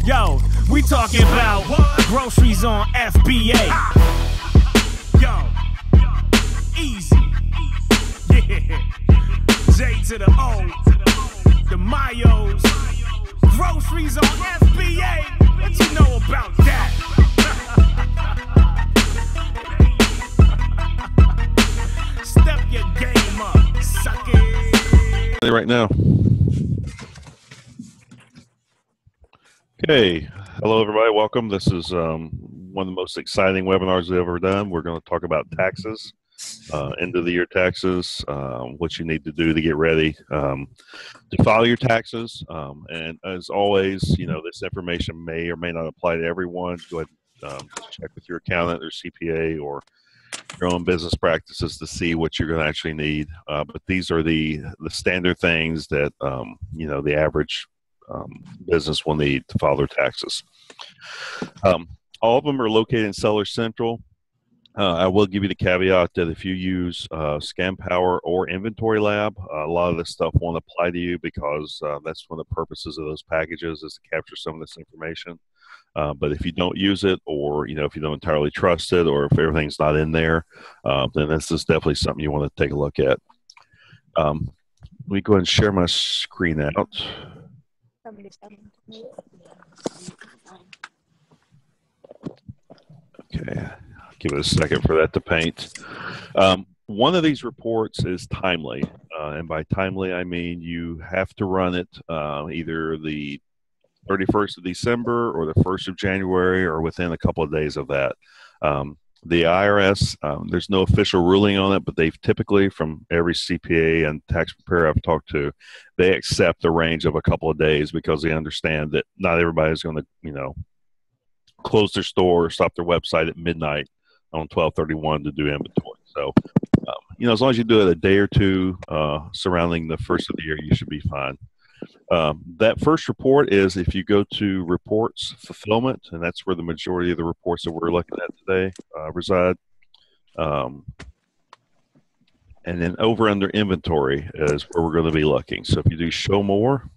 Yo, we talking about groceries on FBA. Yo, easy. Yeah. J to the O, the Mayos. Groceries on FBA. What you know about that? Step your game up, suck it. Right now. Okay, hello everybody, welcome. This is one of the most exciting webinars we've ever done. We're going to talk about taxes, end of the year taxes, what you need to do to get ready to file your taxes. And as always, you know, this information may or may not apply to everyone. Go ahead and check with your accountant or CPA or your own business practices to see what you're going to actually need. But these are the standard things that, you know, the average business will need to file their taxes. All of them are located in Seller Central. I will give you the caveat that if you use ScanPower or Inventory Lab, a lot of this stuff won't apply to you because that's one of the purposes of those packages is to capture some of this information. But if you don't use it, or you know, if you don't entirely trust it, or if everything's not in there, then this is definitely something you want to take a look at. Let me go ahead and share my screen out. Okay, give it a second for that to paint. One of these reports is timely, and by timely I mean you have to run it either the 31st of December or the 1st of January or within a couple of days of that. The IRS, there's no official ruling on it, but they've typically, from every CPA and tax preparer I've talked to, they accept a range of a couple of days because they understand that not everybody's going to, you know, close their store or stop their website at midnight on 12/31 to do inventory. So, you know, as long as you do it a day or two surrounding the first of the year, you should be fine. That first report is if you go to reports fulfillment, and that's where the majority of the reports that we're looking at today reside. And then over under inventory is where we're going to be looking. So if you do show more,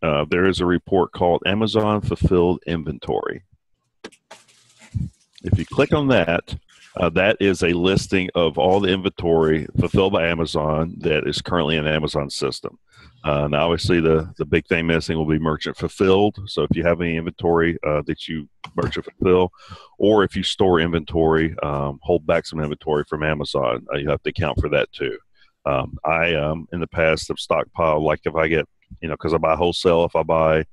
there is a report called Amazon Fulfilled Inventory. If you click on that, that is a listing of all the inventory fulfilled by Amazon that is currently in Amazon's system. Now, obviously, the big thing missing will be merchant fulfilled. So if you have any inventory that you merchant fulfill, or if you store inventory, hold back some inventory from Amazon, you have to account for that too. I, in the past, have stockpiled, like if I get, you know, because I buy wholesale, if I buy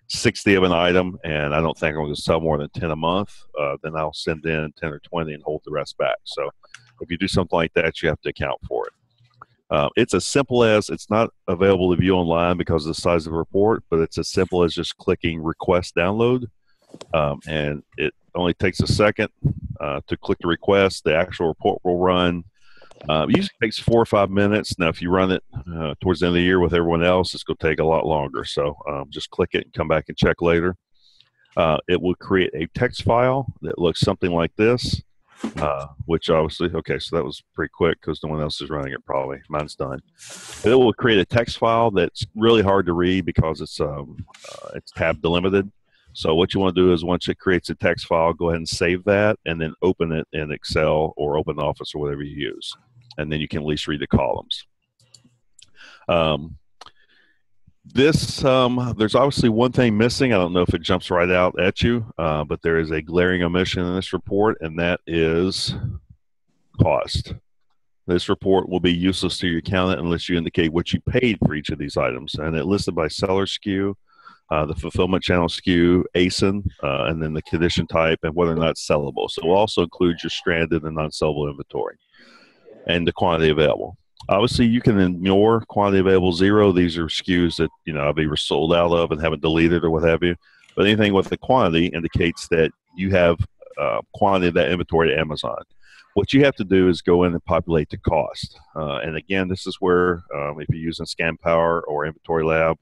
60 of an item and I don't think I'm going to sell more than 10 a month, then I'll send in 10 or 20 and hold the rest back. So if you do something like that, you have to account for it. It's as simple as, it's not available to view online because of the size of the report, but it's as simple as just clicking request download. And it only takes a second to click the request. The actual report will run. It usually takes 4 or 5 minutes. Now, if you run it towards the end of the year with everyone else, it's going to take a lot longer. So just click it and come back and check later. It will create a text file that looks something like this. Which obviously, okay, so that was pretty quick because no one else is running it probably. Mine's done. But it will create a text file that's really hard to read because it's tab delimited. So what you want to do is once it creates a text file, go ahead and save that and then open it in Excel or OpenOffice or whatever you use. And then you can at least read the columns. There's obviously one thing missing. I don't know if it jumps right out at you, but there is a glaring omission in this report, and that is cost. This report will be useless to your accountant unless you indicate what you paid for each of these items, and it listed by seller SKU, the fulfillment channel SKU, ASIN, and then the condition type and whether or not it's sellable. So it will also include your stranded and non-sellable inventory and the quantity available. Obviously, you can ignore quantity available 0. These are SKUs that, you know, I've either sold out of and haven't deleted or what have you. But anything with the quantity indicates that you have quantity of that inventory to Amazon. What you have to do is go in and populate the cost. And again, this is where if you're using ScanPower or Inventory Lab,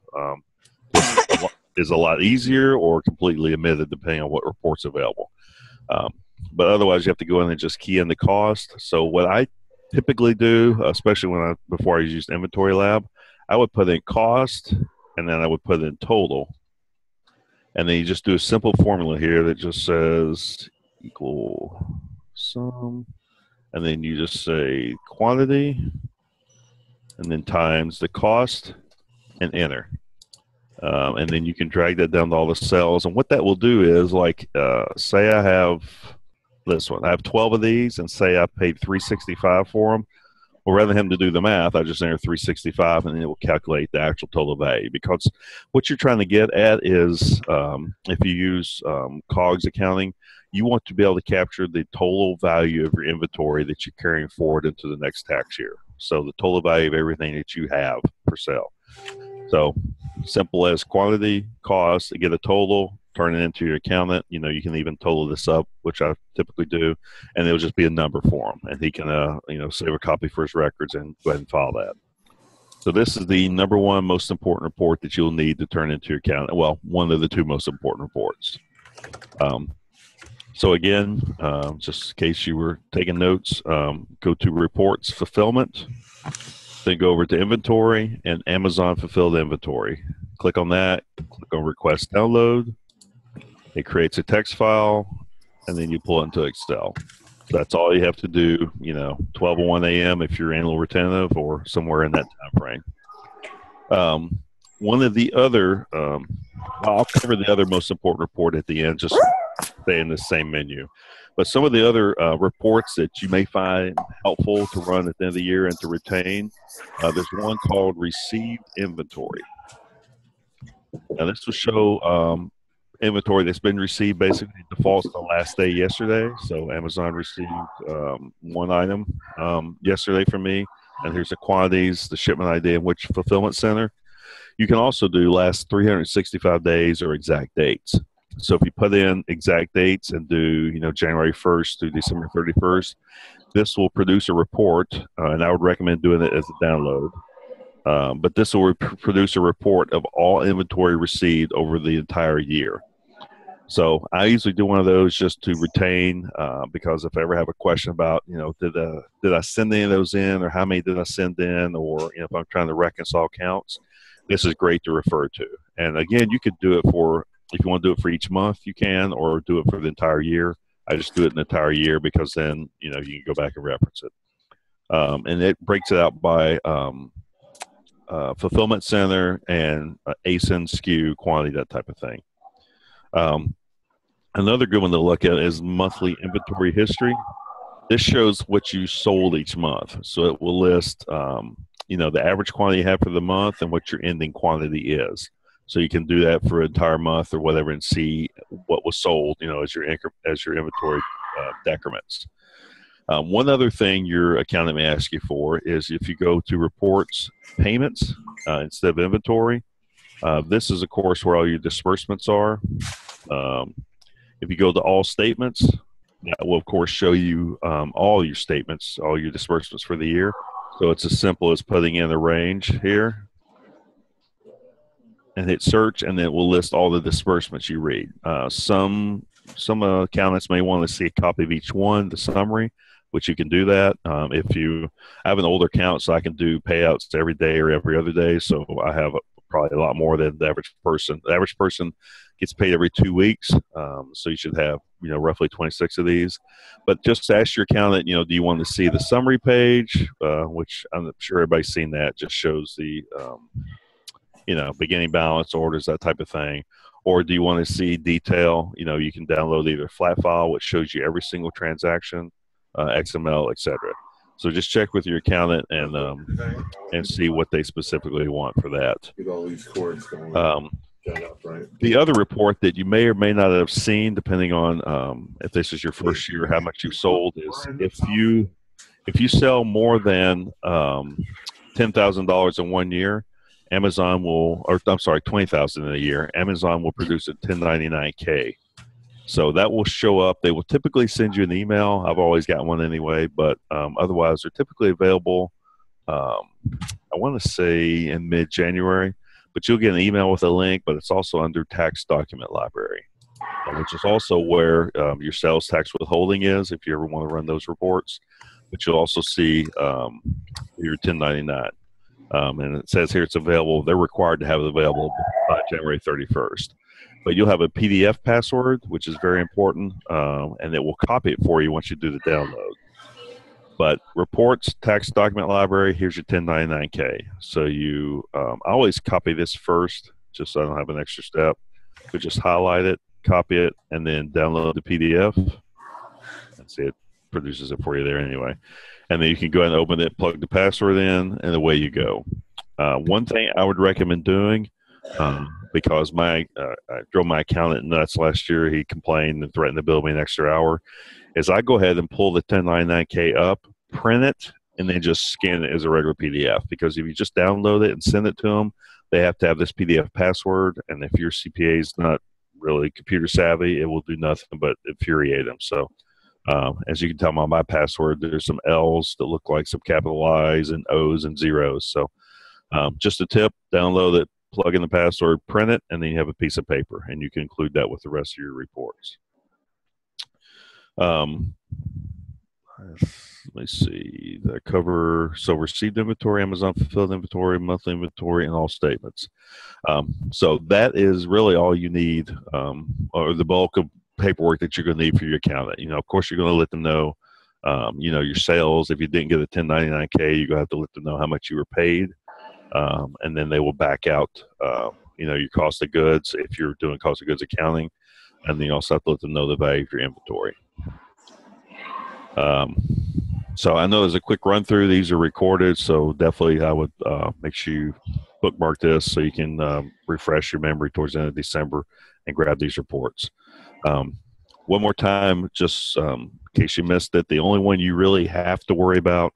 is a lot easier or completely omitted depending on what report's available. But otherwise, you have to go in and just key in the cost. So what I typically do, especially before I used Inventory Lab, I would put in cost and then I would put in total. And then you just do a simple formula here that just says equal sum, and then you just say quantity, and then times the cost, and enter. And then you can drag that down to all the cells. And what that will do is, like, say I have this one. I have 12 of these, and say I paid $365 for them. Well, rather than him to do the math, I just enter 365, and then it will calculate the actual total value. Because what you're trying to get at is, if you use COGS accounting, you want to be able to capture the total value of your inventory that you're carrying forward into the next tax year. So the total value of everything that you have for sale. So simple as quantity, cost, get a total, turn it into your accountant. You know, you can even total this up, which I typically do, and it'll just be a number for him, and he can, save a copy for his records and go ahead and file that. So this is the number one most important report that you'll need to turn into your accountant. Well, one of the two most important reports. So again, just in case you were taking notes, go to Reports Fulfillment, then go over to Inventory and Amazon Fulfilled Inventory. Click on that, click on Request Download. It creates a text file, and then you pull it into Excel. So that's all you have to do, 12:01 a.m. if you're annual retentive or somewhere in that time frame. One of the other, I'll cover the other most important report at the end, just stay in the same menu. But some of the other reports that you may find helpful to run at the end of the year and to retain, there's one called Received Inventory. Now this will show inventory that's been received, basically defaults the last day yesterday. So Amazon received one item yesterday from me, and here's the quantities, the shipment ID, and which fulfillment center. You can also do last 365 days or exact dates. So if you put in exact dates and do, January 1st through December 31st, this will produce a report, and I would recommend doing it as a download. But this will produce a report of all inventory received over the entire year. So I usually do one of those just to retain, because if I ever have a question about, did I send any of those in, or how many did I send in, or if I'm trying to reconcile counts, this is great to refer to. And again, you could do it if you want to do it for each month, you can, or do it for the entire year. I just do it in the entire year because then, you can go back and reference it. And it breaks it out by fulfillment center and ASIN, SKU, quantity, that type of thing. Another good one to look at is monthly inventory history. This shows what you sold each month. So it will list, the average quantity you have for the month and what your ending quantity is. So you can do that for an entire month or whatever and see what was sold, as your inventory decrements. One other thing your accountant may ask you for is if you go to Reports Payments instead of Inventory. This is, of course, where all your disbursements are. If you go to All Statements, that will, of course, show you all your statements, all your disbursements for the year. So it's as simple as putting in a range here and hit search, and then it will list all the disbursements you read. Some accountants may want to see a copy of each one, the summary, which you can do that. I have an older account, so I can do payouts every day or every other day. So I have probably a lot more than the average person. The average person gets paid every 2 weeks. So you should have, roughly 26 of these. But just ask your accountant, do you want to see the summary page, which I'm sure everybody's seen that, just shows the, beginning balance, orders, that type of thing. Or do you want to see detail? You can download either a flat file, which shows you every single transaction, XML, etc. So just check with your accountant and see what they specifically want for that. Get all these cords going. Right. The other report that you may or may not have seen, depending on if this is your first year, how much you've sold, is if you sell more than $10,000 in 1 year, Amazon will, or I'm sorry, $20,000 in a year, Amazon will produce a 1099-K. So that will show up. They will typically send you an email. I've always got one anyway, but otherwise they're typically available, I want to say in mid-January. But you'll get an email with a link, but it's also under Tax Document Library, which is also where your sales tax withholding is if you ever want to run those reports. But you'll also see your 1099. And it says here it's available. They're required to have it available by January 31st. But you'll have a PDF password, which is very important, and it will copy it for you once you do the download. But reports, tax document library, here's your 1099K. So I always copy this first, just so I don't have an extra step. But just highlight it, copy it, and then download the PDF. And see, it produces it for you there anyway. And then you can go ahead and open it, plug the password in, and away you go. One thing I would recommend doing, because I drove my accountant nuts last year, he complained and threatened to bill me an extra hour, is I go ahead and pull the 1099K up, print it, and then just scan it as a regular PDF. Because if you just download it and send it to them, they have to have this PDF password, and if your CPA is not really computer savvy, it will do nothing but infuriate them. So as you can tell by my password, there's some L's that look like some capital I's and O's and zeros. So just a tip, download it, plug in the password, print it, and then you have a piece of paper, and you can include that with the rest of your reports. Let me see. That cover, so received inventory, Amazon fulfilled inventory, monthly inventory, and all statements. So that is really all you need, or the bulk of paperwork that you're going to need for your accountant. Of course, you're going to let them know, your sales. If you didn't get a 1099K, you're going to have to let them know how much you were paid. And then they will back out, your cost of goods if you're doing cost of goods accounting. And then you also have to let them know the value of your inventory. So I know there's a quick run through. These are recorded, so definitely I would make sure you bookmark this so you can refresh your memory towards the end of December and grab these reports. One more time, just in case you missed it, the only one you really have to worry about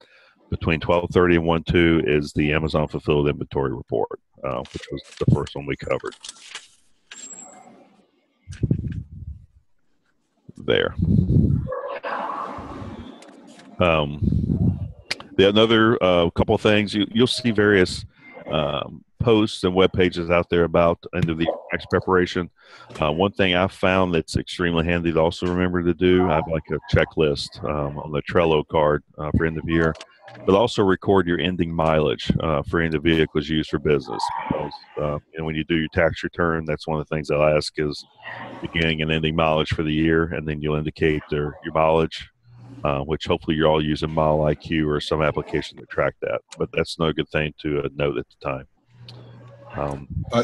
between 12/30 and 1/2 is the Amazon Fulfilled Inventory Report, which was the first one we covered. There. Another couple of things, you'll see various posts and web pages out there about end of the year tax preparation. One thing I found that's extremely handy to also remember to do, I have like a checklist on the Trello card for end of year, but also record your ending mileage for any of the vehicles used for business. Because, when you do your tax return, that's one of the things they'll ask is beginning and ending mileage for the year, and then you'll indicate your mileage, which hopefully you're all using Mile IQ or some application to track that. But that's no good thing to note at the time.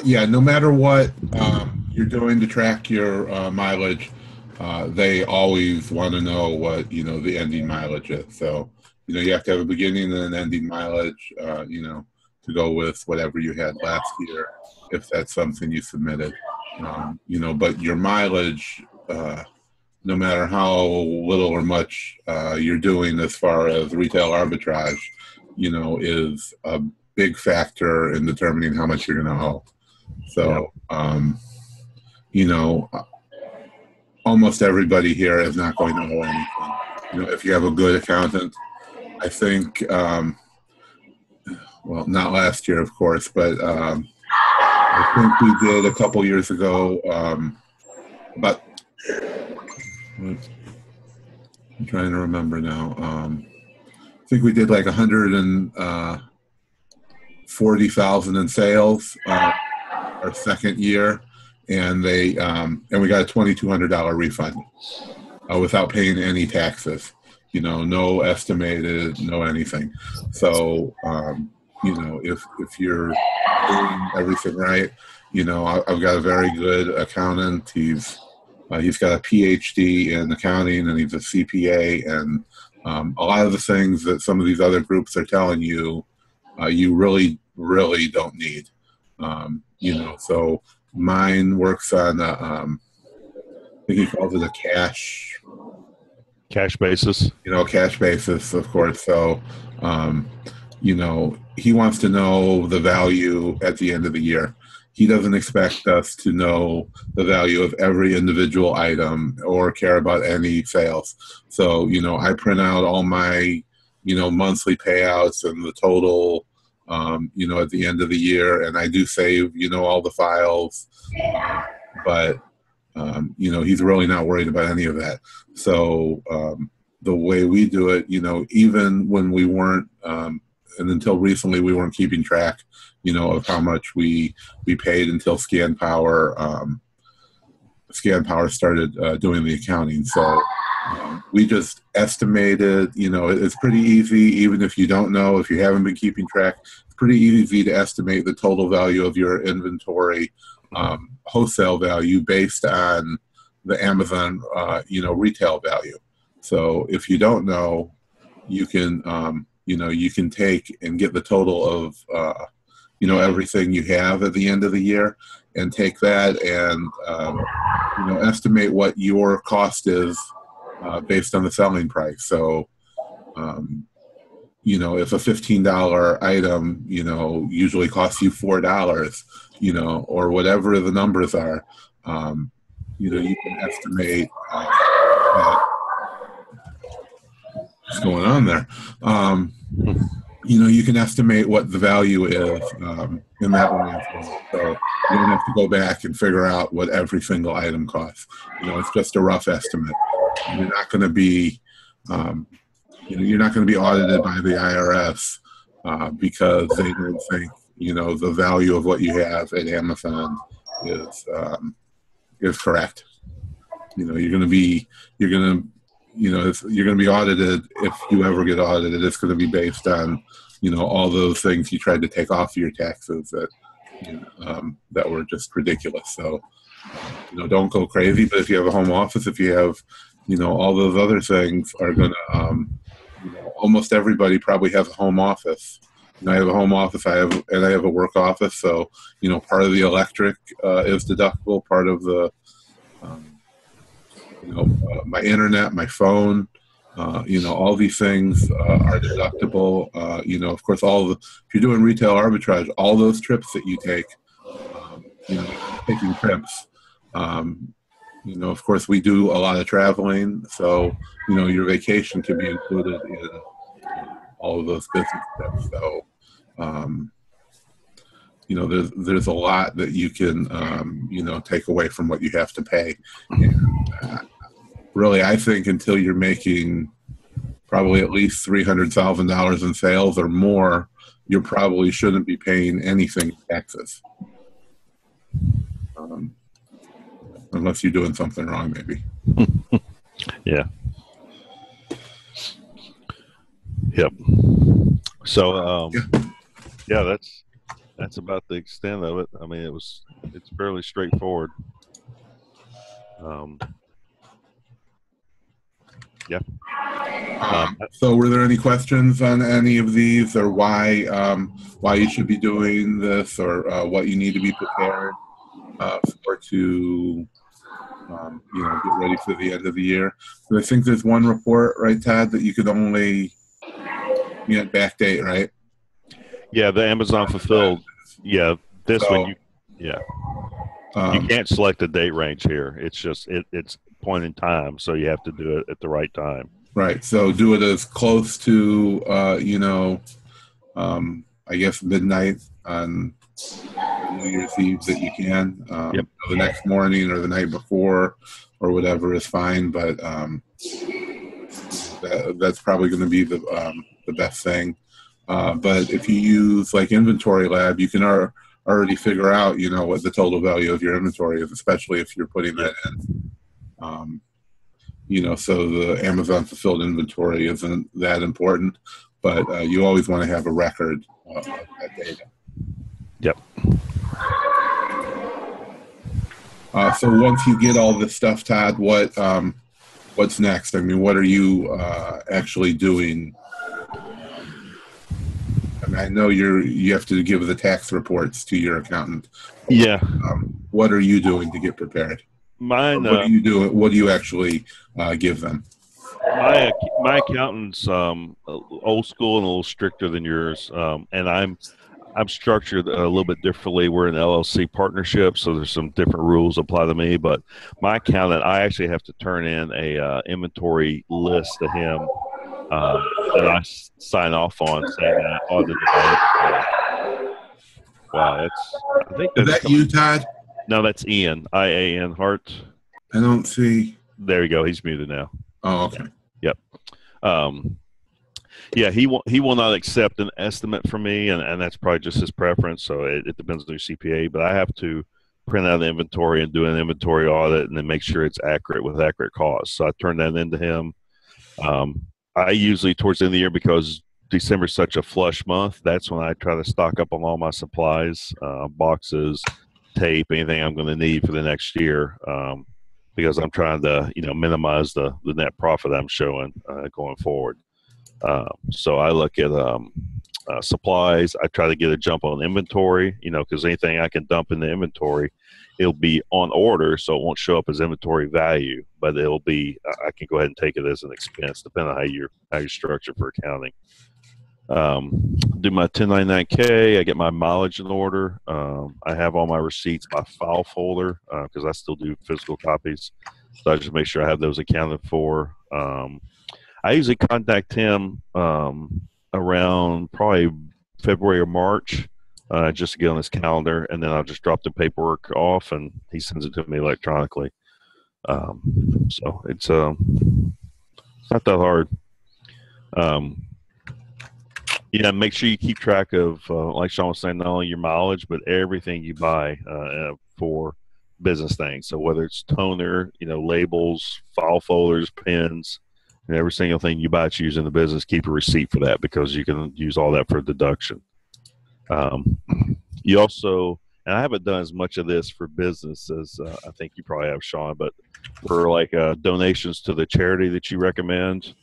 Yeah, no matter what you're doing to track your mileage, they always want to know what the ending mileage is. So you have to have a beginning and an ending mileage, to go with whatever you had last year, if that's something you submitted. But your mileage, no matter how little or much you're doing as far as retail arbitrage, is a big factor in determining how much you're going to owe. So, almost everybody here is not going to owe anything. If you have a good accountant, I think, well, not last year, of course, but I think we did a couple years ago, about, I'm trying to remember now. I think we did like 140,000 in sales our second year, and we got a $2,200 refund without paying any taxes. No estimated, no anything. So if you're doing everything right, I've got a very good accountant. He's got a PhD in accounting, and he's a CPA, and a lot of the things that some of these other groups are telling you, you really, really don't need. So mine works on, I think he calls it a cash basis. Cash basis, of course. So, he wants to know the value at the end of the year. He doesn't expect us to know the value of every individual item or care about any sales. So, I print out all my, monthly payouts and the total, at the end of the year. And I do save, all the files. But, he's really not worried about any of that. So the way we do it, even when we weren't and until recently we weren't keeping track, of how much we paid until ScanPower started doing the accounting. So we just estimated. It's pretty easy, even if you don't know, if you haven't been keeping track. It's pretty easy to estimate the total value of your inventory, wholesale value based on the Amazon, retail value. So if you don't know, you can, you can take and get the total of, everything you have at the end of the year, and take that and, estimate what your cost is based on the selling price. So, if a $15 item, usually costs you $4, or whatever the numbers are, you can estimate what's going on there. You can estimate what the value is in that way. So you don't have to go back and figure out what every single item costs. It's just a rough estimate. You're not going to be, you're not going to be audited by the IRS because they don't think, the value of what you have at Amazon is correct. You're going to be audited. If you ever get audited, it's going to be based on, all those things you tried to take off your taxes that were just ridiculous. So, don't go crazy. But if you have a home office, if you have, all those other things are going to, almost everybody probably has a home office. I have a home office. I have a work office. So, part of the electric is deductible. Part of the, my internet, my phone, all these things are deductible. Of course, if you're doing retail arbitrage, all those trips that you take, taking trips, of course, we do a lot of traveling. So, your vacation can be included in all of those business trips. So, there's a lot that you can, take away from what you have to pay. And, really, I think until you're making probably at least $300,000 in sales or more, you probably shouldn't be paying anything in taxes. Unless you're doing something wrong, maybe. Yeah. Yep. So, that's about the extent of it. I mean, it's fairly straightforward. Yeah. So were there any questions on any of these, or why you should be doing this, or what you need to be prepared for to get ready for the end of the year? So I think there's one report, right, Todd, that you could only backdate, right? Yeah, the Amazon fulfilled. Yeah, this one. You can't select a date range here. It's just it's point in time, so you have to do it at the right time. Right. So do it as close to I guess midnight on New Year's Eve that you can. Yep. The next morning or the night before or whatever is fine, but that's probably going to be the best thing. But if you use like Inventory Lab, you can already figure out what the total value of your inventory is, especially if you're putting that in. So the Amazon fulfilled inventory isn't that important, but you always want to have a record of that data. Yep. So once you get all this stuff, Todd, what's next? I mean, what are you actually doing? I mean, I know you have to give the tax reports to your accountant. Yeah. What are you doing to get prepared? Mine. What do you do? What do you actually give them? My accountant's old school and a little stricter than yours, and I'm structured a little bit differently. We're an LLC partnership, so there's some different rules apply to me. But my accountant, I actually have to turn in a inventory list to him that I sign off on, saying that I audited. Wow, I think that's is that you, Todd? No, that's Ian, IAN Hart. I don't see. There you go. He's muted now. Oh, okay. Yep. he will not accept an estimate from me, and that's probably just his preference. So it depends on your CPA, but I have to print out the inventory and do an inventory audit, and then make sure it's accurate with accurate costs. So I turn that into him. I usually towards the end of the year, because December is such a flush month, that's when I try to stock up on all my supplies, boxes, tape, anything I'm going to need for the next year, because I'm trying to minimize the net profit I'm showing going forward. So I look at supplies. I try to get a jump on inventory, because anything I can dump in the inventory, it'll be on order, so it won't show up as inventory value, but it'll be I can go ahead and take it as an expense, depending on how you're structured for accounting. Do my 1099K. I get my mileage in order. I have all my receipts by file folder, because I still do physical copies, so I just make sure I have those accounted for. I usually contact him around probably February or March, just to get on his calendar, and then I'll just drop the paperwork off, and he sends it to me electronically. So it's not that hard. Make sure you keep track of, like Sean was saying, not only your mileage, but everything you buy for business things. So whether it's toner, labels, file folders, pens, and every single thing you buy to use in the business, keep a receipt for that, because you can use all that for deduction. You also, and I haven't done as much of this for business as I think you probably have, Sean, but for like donations to the charity that you recommend,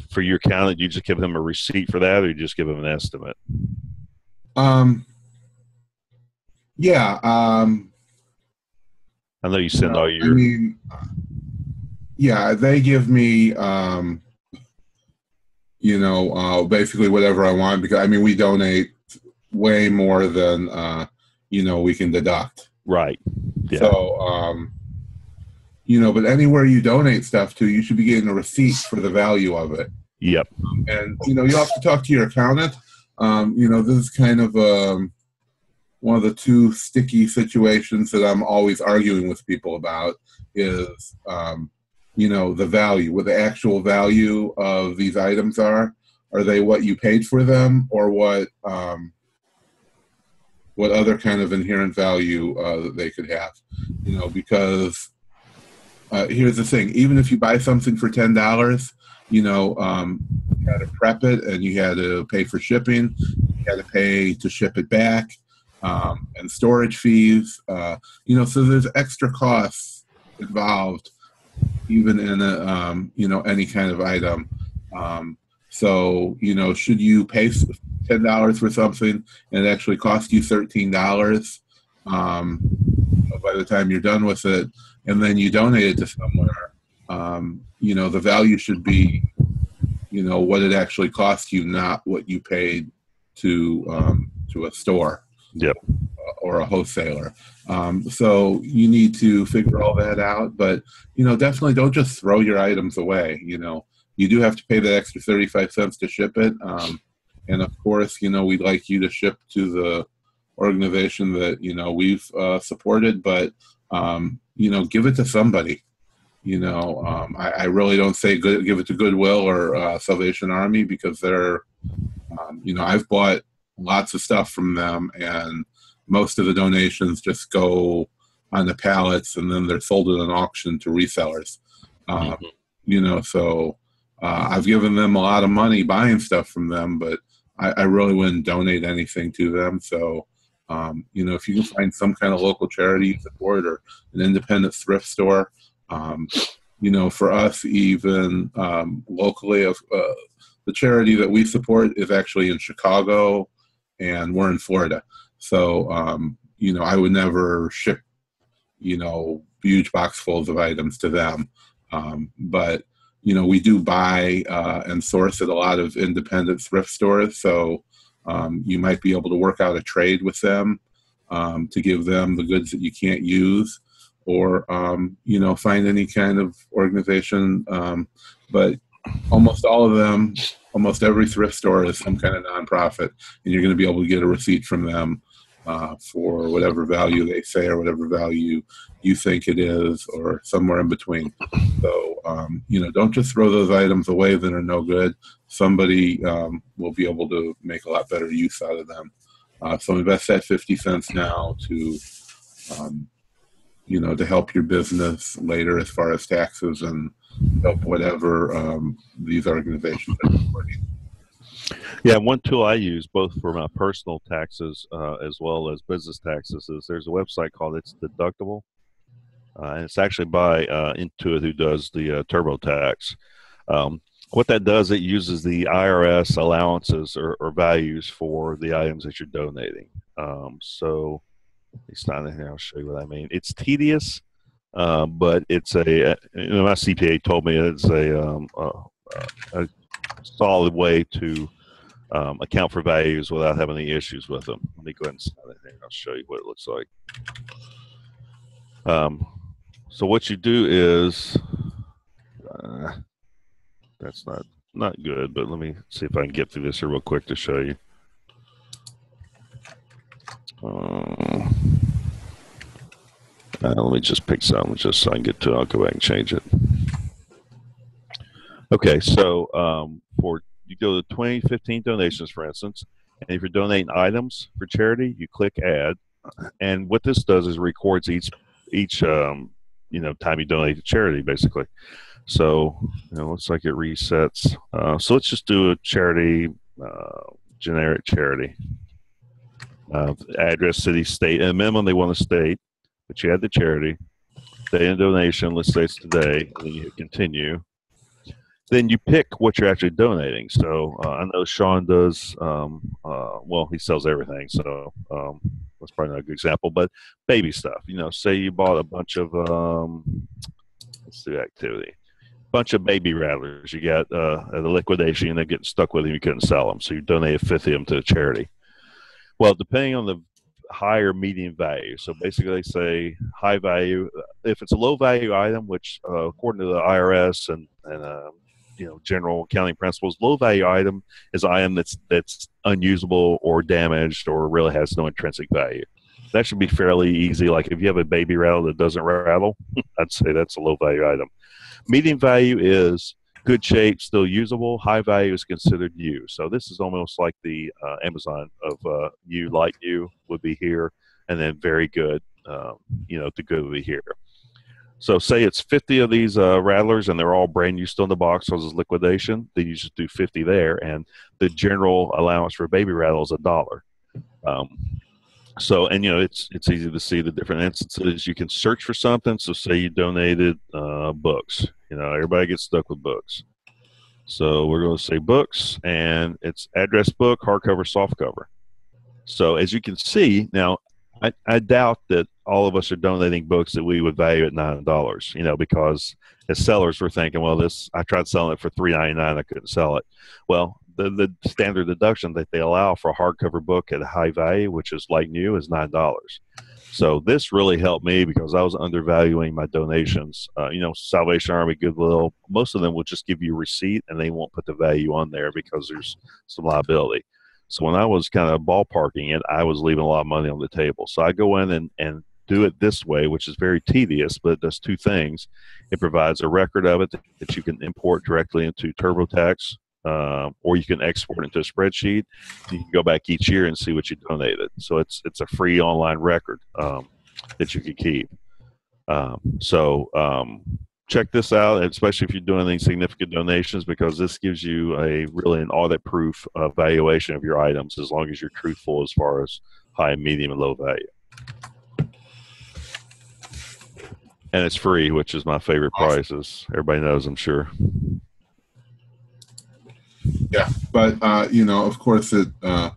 for your accountant, you just give them a receipt for that, or you just give them an estimate? Yeah. I know you send all your. Yeah, they give me, basically whatever I want, because we donate way more than we can deduct. Right. Yeah. So, but anywhere you donate stuff to, you should be getting a receipt for the value of it. Yep. And you have to talk to your accountant. This is kind of one of the two sticky situations that I'm always arguing with people about is, the value, what the actual value of these items are. Are they what you paid for them, or what other kind of inherent value that they could have? Because here's the thing: even if you buy something for $10, you had to prep it, and you had to pay for shipping, you had to pay to ship it back, and storage fees. So there's extra costs involved, even in any kind of item. So should you pay $10 for something and it actually cost you $13 by the time you're done with it, and then you donate it to somewhere, the value should be what it actually cost you, not what you paid to a store. Yep. Or a wholesaler. So you need to figure all that out, but definitely don't just throw your items away. You do have to pay that extra 35 cents to ship it. And of course, we'd like you to ship to the organization that, we've supported, but, give it to somebody. I really don't say give it to Goodwill or Salvation Army, because they're, I've bought lots of stuff from them, and most of the donations just go on the pallets, and then they're sold at an auction to resellers. So I've given them a lot of money buying stuff from them, but I really wouldn't donate anything to them. So, if you can find some kind of local charity you support, or an independent thrift store, for us, even locally, the charity that we support is actually in Chicago, and we're in Florida. So, I would never ship, huge box fulls of items to them. But, we do buy and source at a lot of independent thrift stores. So you might be able to work out a trade with them to give them the goods that you can't use, or, find any kind of organization. But almost all of them, almost every thrift store is some kind of nonprofit, and you're going to be able to get a receipt from them for whatever value they say, or whatever value you think it is, or somewhere in between. So, don't just throw those items away that are no good. somebody will be able to make a lot better use out of them. So invest that 50 cents now to, to help your business later as far as taxes and help whatever these organizations are supporting. Yeah, one tool I use both for my personal taxes as well as business taxes is there's a website called It's Deductible. And it's actually by Intuit, who does the TurboTax. What that does, it uses the IRS allowances or values for the items that you're donating. So it's not in here. I'll show you what I mean. It's tedious, but it's my CPA told me it's a solid way to account for values without having any issues with them. Let me go ahead and sign it here. I'll show you what it looks like. So what you do is, that's not good, but let me see if I can get through this here real quick to show you. Let me just pick something just so I can get to it. I'll go back and change it. Okay, so you go to 2015 donations, for instance, and if you're donating items for charity, you click Add, and what this does is records each time you donate to charity, basically. So looks like it resets. So let's just do a charity, generic charity. Address, city, state, and minimum they want a state, but you add the charity, day and donation, let's say it's today, and then you hit continue. Then you pick what you're actually donating. So I know Sean does, he sells everything, so that's probably not a good example, but baby stuff. Say you bought a bunch of, let's do activity. Bunch of baby rattlers you got at the liquidation, and they're getting stuck with them, you couldn't sell them, so you donate a fifth of them to a charity. Well, depending on the high or medium value, so basically they say high value, if it's a low value item, which according to the IRS and general accounting principles, low value item is an item that's unusable or damaged or really has no intrinsic value. That should be fairly easy. Like if you have a baby rattle that doesn't rattle, I'd say that's a low value item. Medium value is good shape, still usable. High value is considered you. So this is almost like the Amazon of you, like you would be here, and then very good, to good would be here. So say it's 50 of these rattlers, and they're all brand new, still in the box, so it's liquidation. Then you just do 50 there, and the general allowance for baby rattle is $1. So, and it's easy to see the different instances. You can search for something. So say you donated books. Everybody gets stuck with books. So we're going to say books, and it's address book, hardcover, softcover. So as you can see, now I doubt that all of us are donating books that we would value at $9, because as sellers we're thinking, well, I tried selling it for $3.99, I couldn't sell it. Well, the standard deduction that they allow for a hardcover book at a high value, which is like new, is $9. So this really helped me because I was undervaluing my donations. Salvation Army, Goodwill, most of them will just give you a receipt and they won't put the value on there because there's some liability. So when I was kind of ballparking it, I was leaving a lot of money on the table. So I go in and do it this way, which is very tedious, but it does two things. It provides a record of it that you can import directly into TurboTax, or you can export into a spreadsheet. You can go back each year and see what you donated. So it's a free online record that you can keep. Check this out, especially if you're doing any significant donations, because this gives you really an audit-proof valuation of your items as long as you're truthful as far as high, medium, and low value. And it's free, which is my favorite price, as everybody knows, I'm sure. Yeah, but of course, it that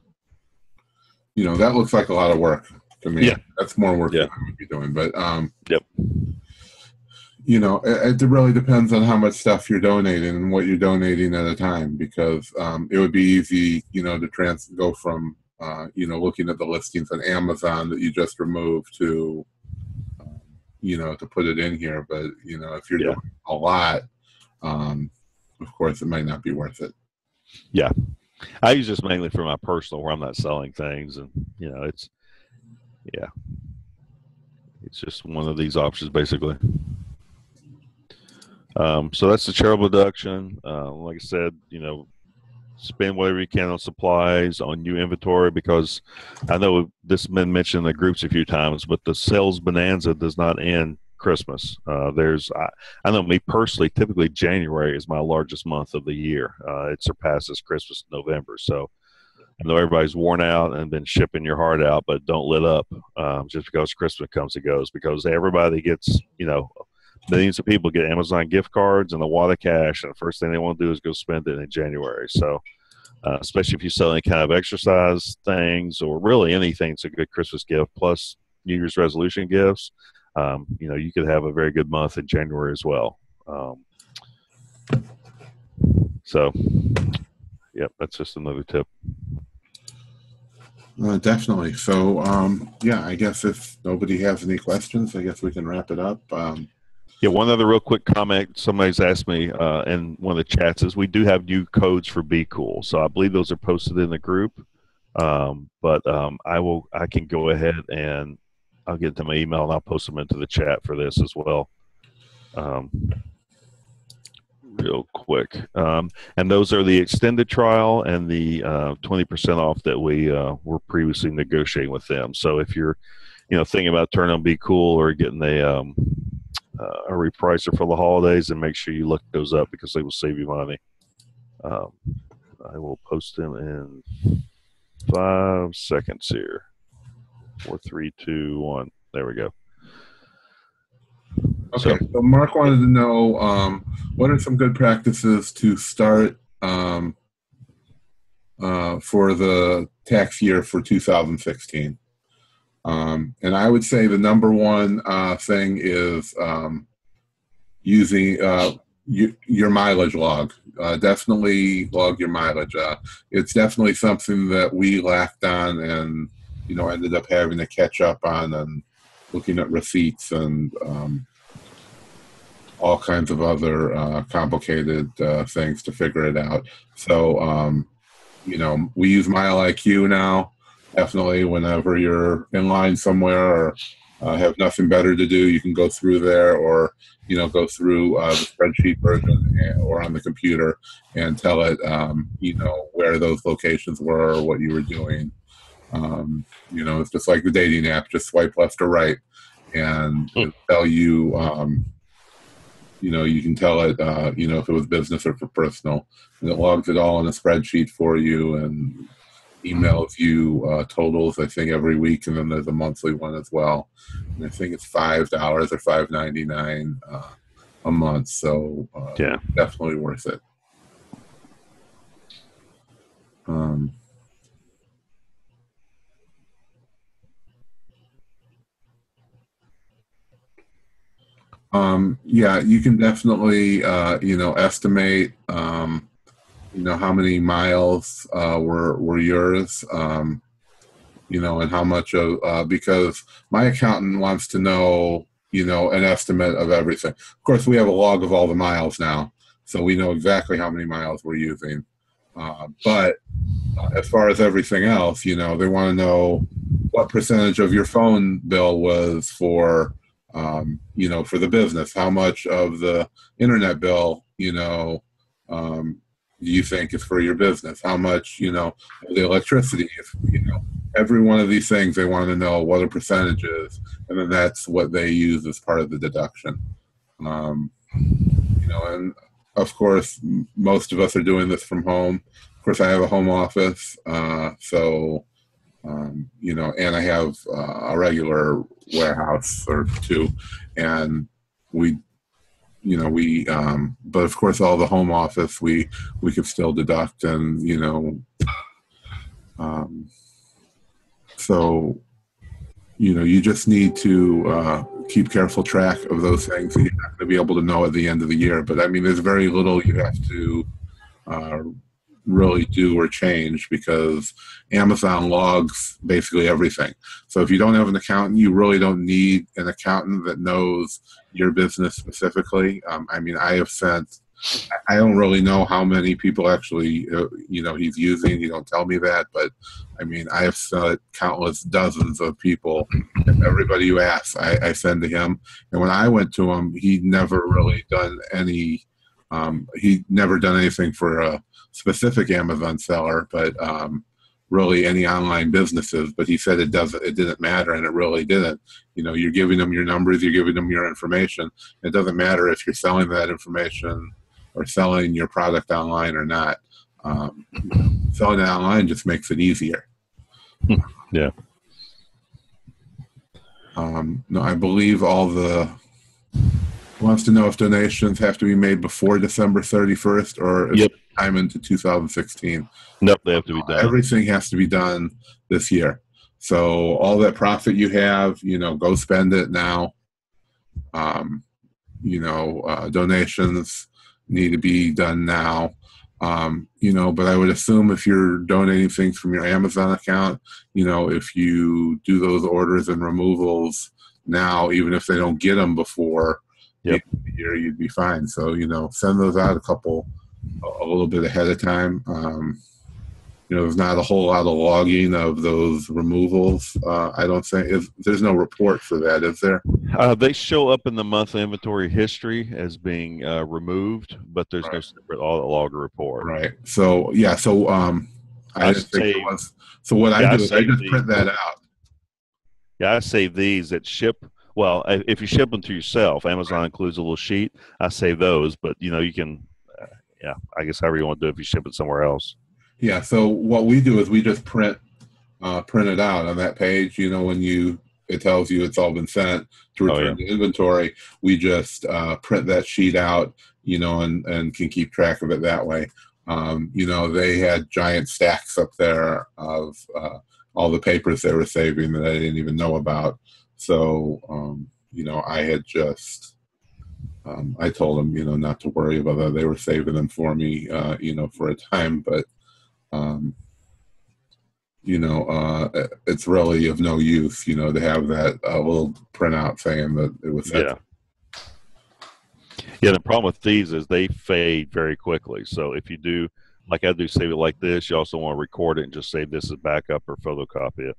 looks like a lot of work to me. Yeah, that's more work than I would be doing. But yep. It really depends on how much stuff you're donating and what you're donating at a time, because it would be easy, to go from looking at the listings on Amazon that you just removed to to put it in here. But if you're doing a lot, of course, it might not be worth it. Yeah, I use this mainly for my personal, where I'm not selling things, and it's just one of these options basically. So that's the charitable deduction. Like I said, spend whatever you can on supplies, on new inventory, because I know this has been mentioned in the groups a few times, but the sales bonanza does not end Christmas. I know me personally, typically January is my largest month of the year. It surpasses Christmas in November. So I know everybody's worn out and been shipping your heart out, but don't let up just because Christmas comes and goes, because everybody gets, millions of people get Amazon gift cards and a wad of cash, and the first thing they want to do is go spend it in January. So especially if you sell any kind of exercise things or really anything, it's a good Christmas gift, plus New Year's resolution gifts. You could have a very good month in January as well. Yep, that's just another tip. Definitely. So, I guess if nobody has any questions, I guess we can wrap it up. One other real quick comment. Somebody's asked me in one of the chats is we do have new codes for Be Cool. So I believe those are posted in the group. I can go ahead and I'll get to my email and I'll post them into the chat for this as well. Real quick. And those are the extended trial and the 20% off that we were previously negotiating with them. So if you're, thinking about turning on Be Cool or getting a repricer for the holidays, and make sure you look those up because they will save you money. I will post them in 5 seconds here. 4, 3, 2, 1. There we go. Okay, so Mark wanted to know what are some good practices to start for the tax year for 2016. And I would say the number one thing is using your mileage log. Definitely log your mileage. It's definitely something that we lacked on and, ended up having to catch up on, and looking at receipts and all kinds of other complicated things to figure it out. So, we use MileIQ now. Definitely whenever you're in line somewhere or have nothing better to do, you can go through there, or, go through the spreadsheet version or on the computer and tell it, where those locations were or what you were doing. It's just like the dating app, just swipe left or right, and it'll tell you, you can tell it, if it was business or for personal, and it logs it all in a spreadsheet for you and emails you totals, I think, every week, and then there's a monthly one as well. And I think it's $5 or $5.99 a month, so definitely worth it. You can definitely, estimate, how many miles were yours, and how much of, because my accountant wants to know, an estimate of everything. Of course, we have a log of all the miles now, so we know exactly how many miles we're using. But as far as everything else, they want to know what percentage of your phone bill was for, for the business. How much of the internet bill, do you think is for your business? How much, the electricity is, every one of these things they want to know what a percentage is, and then that's what they use as part of the deduction. And of course, most of us are doing this from home. Of course, I have a home office, and I have a regular warehouse or two, and but of course, all the home office we could still deduct, and so you just need to keep careful track of those things. You're not going to be able to know at the end of the year, but I mean, there's very little you have to really do or change, because Amazon logs basically everything. So if you don't have an accountant, you really don't need an accountant that knows your business specifically. I don't really know how many people actually, he's using. He don't tell me that, but I mean, I have sent countless dozens of people. Everybody who asks, I send to him. And when I went to him, he'd never really done any He never done anything for a specific Amazon seller, but really any online businesses. But he said it didn't matter, and it really didn't. You know, you're giving them your numbers, you're giving them your information. It doesn't matter if you're selling that information or selling your product online or not. Selling it online just makes it easier. Yeah. No, I believe wants to know if donations have to be made before December 31st or Yep. time into 2016. Nope, they have to be done. Everything has to be done this year. So all that profit you have, you know, go spend it now. Donations need to be done now. But I would assume if you're donating things from your Amazon account, you know, if you do those orders and removals now, even if they don't get them before Yep. the year, you'd be fine. So, you know, send those out a little bit ahead of time. There's not a whole lot of logging of those removals. I don't think there's no report for that, is there? They show up in the monthly inventory history as being removed, but there's no separate logger report. Right. So yeah. So I didn't think it was. So what I do is I just print that out. Yeah, I save these that ship. Well, if you ship them to yourself, Amazon includes a little sheet. I save those, but you know you can. I guess however you want to do it if you ship it somewhere else. Yeah. So what we do is we just print it out on that page. You know, when it tells you it's all been sent to return to inventory, we just print that sheet out. You know, and can keep track of it that way. They had giant stacks up there of all the papers they were saving that I didn't even know about. So, I had just, I told them, not to worry about that. They were saving them for me, for a time, but, it's really of no use, to have that little printout saying that it was sent. Yeah. Yeah, the problem with these is they fade very quickly. So if you do, like I do, save it like this, you also want to record it and just save this as backup or photocopy it.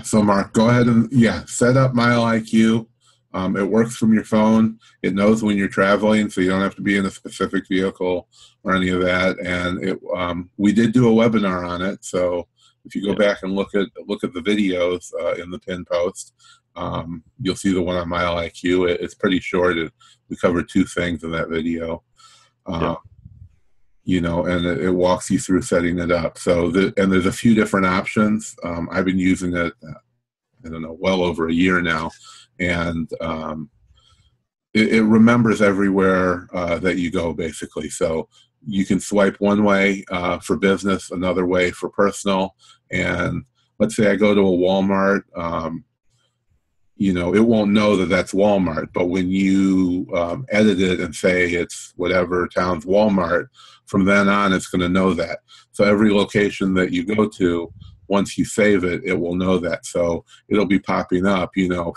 So Mark, go ahead and set up MileIQ. It works from your phone. It knows when you're traveling, so you don't have to be in a specific vehicle or any of that. And we did do a webinar on it, so if you go back and look at the videos in the pin post, you'll see the one on MileIQ. It's pretty short. We covered two things in that video. And it walks you through setting it up. So, and there's a few different options. I've been using it, well over a year now, and it remembers everywhere that you go, basically. So you can swipe one way for business, another way for personal. And let's say I go to a Walmart, it won't know that that's Walmart. But when you edit it and say it's whatever town's Walmart, from then on, it's going to know that. So every location that you go to, once you save it, it will know that. So it'll be popping up, you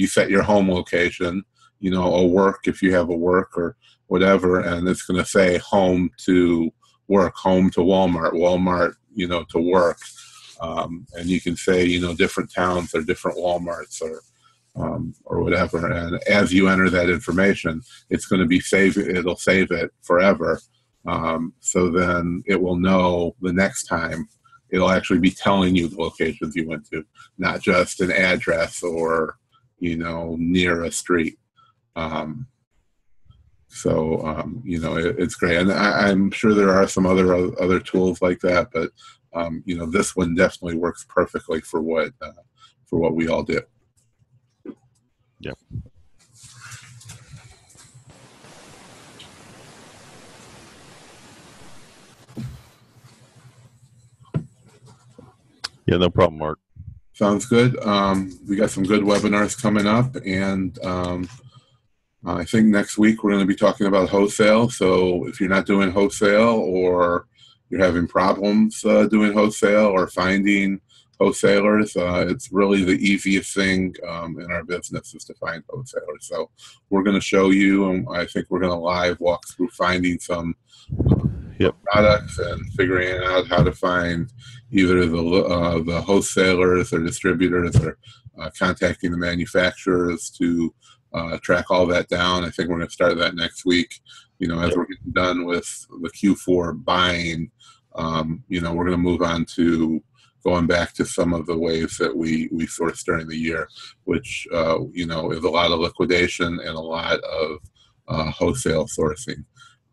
set your home location, a work, if you have a work or whatever, and it's going to say home to work, home to Walmart, Walmart, to work. And you can say, different towns or different Walmarts or whatever. And as you enter that information, it's going to be saved. It'll save it forever. So then it will know the next time. It'll actually be telling you the locations you went to, not just an address or, near a street. It's great. And I'm sure there are some other tools like that, but, this one definitely works perfectly for what we all do. Yeah. Yeah, no problem, Mark. Sounds good. We got some good webinars coming up, and I think next week we're going to be talking about wholesale. So if you're not doing wholesale, or you're having problems doing wholesale or finding wholesalers, it's really the easiest thing in our business is to find wholesalers. So we're going to show you, and I think we're going to live walk through finding some products and figuring out how to find, either the wholesalers or distributors or contacting the manufacturers to track all that down. I think we're going to start that next week. As we're getting done with the Q4 buying, we're going to move on to going back to some of the ways that we source during the year, which, is a lot of liquidation and a lot of wholesale sourcing.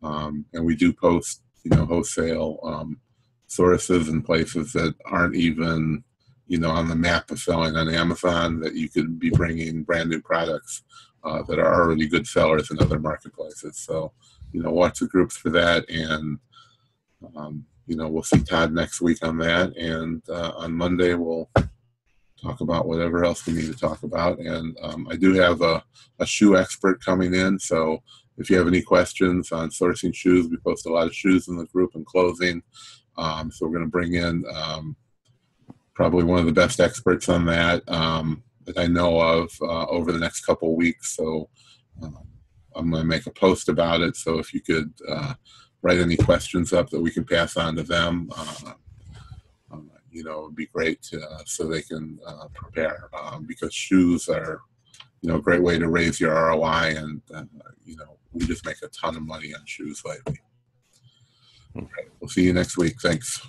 And we do post, wholesale sources and places that aren't even, on the map of selling on Amazon, that you could be bringing brand new products that are already good sellers in other marketplaces. So, watch the groups for that. And, we'll see Todd next week on that. And on Monday, we'll talk about whatever else we need to talk about. And I do have a shoe expert coming in. So if you have any questions on sourcing shoes, we post a lot of shoes in the group and clothing. So we're going to bring in probably one of the best experts on that that I know of over the next couple of weeks. So I'm going to make a post about it. So if you could write any questions up that we can pass on to them, it would be great so they can prepare, because shoes are, a great way to raise your ROI. And, we just make a ton of money on shoes lately. Okay, we'll see you next week. Thanks.